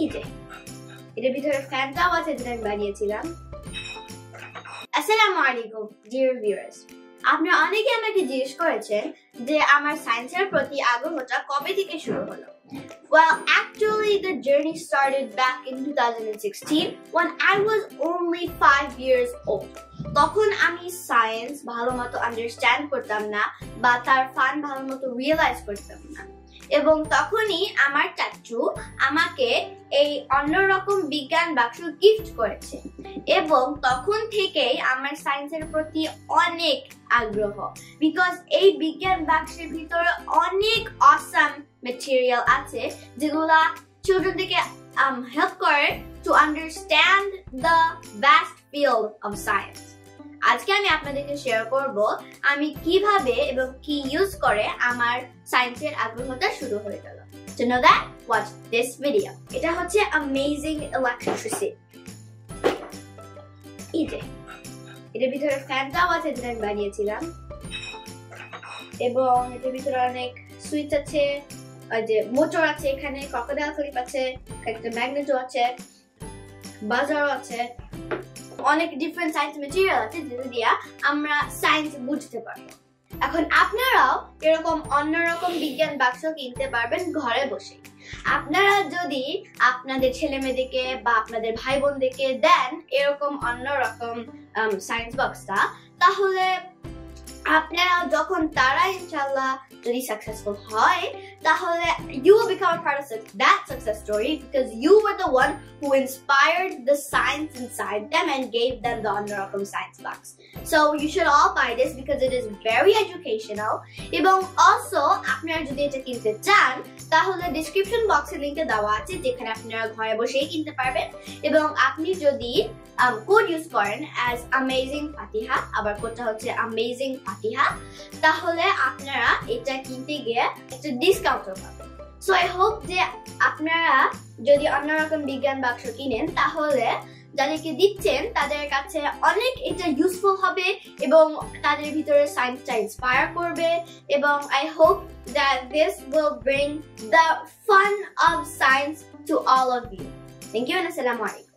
এই যে এটার ভিতরে ফ্যানটাও আছে যেটা আমি বানিয়েছিলাম। আসসালামু আলাইকুম ডিয়ার ভিউয়ার্স, আপনারা অনেকে আমাকে জিজ্ঞেস করেছেন যে আমার সায়েন্সের প্রতি আগ্রহটা কবে থেকে শুরু হলো। Well, actually the journey started back in 2016 when I was only 5 years old. তখন আমি সায়েন্স ভালোমতো আন্ডারস্ট্যান্ড করতাম না বা তার ফান ভালোমতো রিয়েলাইজ করতাম না, এবং তখনই আমার চাচু আমাকে এই অন্যরকম বিজ্ঞান বাক্স গিফট করেছে, এবং তখন থেকেই আমার সায়েন্সের প্রতি অনেক আগ্রহ, বিকজ এই বিজ্ঞান বাক্সের ভিতরে অনেক অসাম ম্যাটেরিয়াল আছে যেগুলা চিলড্রেনদেরকে হেল্প করে to understand the vast field of science. আজকে আমি আপনাদেরকে শেয়ার করব আমি কিভাবে এবং কি ইউজ করে আমার সায়েন্সের আগ্রহটা শুরু হয়ে গেল। To know that, watch this video. এটা হচ্ছে amazing electricity. এই যে এটার ভিতরে ফ্যানটাও আছে যেটা আমি বানিয়েছিলাম, এবং এটার ভিতরে অনেক সুইচ আছে, যে মোটর আছে, এখানে ক্রোকোডাইল ক্লিপ আছে, একটা ম্যাগনেটও আছে, বাজারও আছে, অনেক ডিফারেন্ট সায়েন্স ম্যাটেরিয়াল আছে যেটা দিয়ে আমরা সায়েন্স বুঝতে পারবো। এখন আপনারাও এরকম অন্যরকম বিজ্ঞান বাক্স কিনতে পারবেন ঘরে বসে। আপনারা যদি আপনাদের ছেলে মেয়েদেরকে বা আপনাদের ভাই বোনদেরকে দেন এরকম অন্যরকম সায়েন্স বক্সটা, তাহলে আপনারা যখন তারা ইনশাআল্লাহ যদি সাকসেসফুল হয়, তাহলে you will become a part of that success story because you were the one who inspired the science inside them and gave them the OnnoRokom science box. So you should all buy this because it is very educational. এবং also আপনারা যদি এটা কিনতে চান তাহলে description বক্সে লিংকটা দেওয়া আছে যেখানে আপনারা ঘরে বসেই কিনতে পারবেন, এবং আপনি যদি কোড ইউজ করেন as amazing fatiha, আবার কোডটা হচ্ছে amazing fatiha, তাহলে আপনারা এটা কিনতে গিয়ে একটা ডিসকাউন্টও পাবেন। সো আই হোপ যে আপনারা যদি অন্যরকম বিজ্ঞান বাক্স কিনেন তাহলে যাদেরকে দিচ্ছেন তাদের কাছে অনেক এটা ইউজফুল হবে এবং তাদের ভিতরে সায়েন্সটা ইন্সপায়ার করবে, এবং I hope that this will bring the fun of science to all of you. Thank you and assalamu alaikum.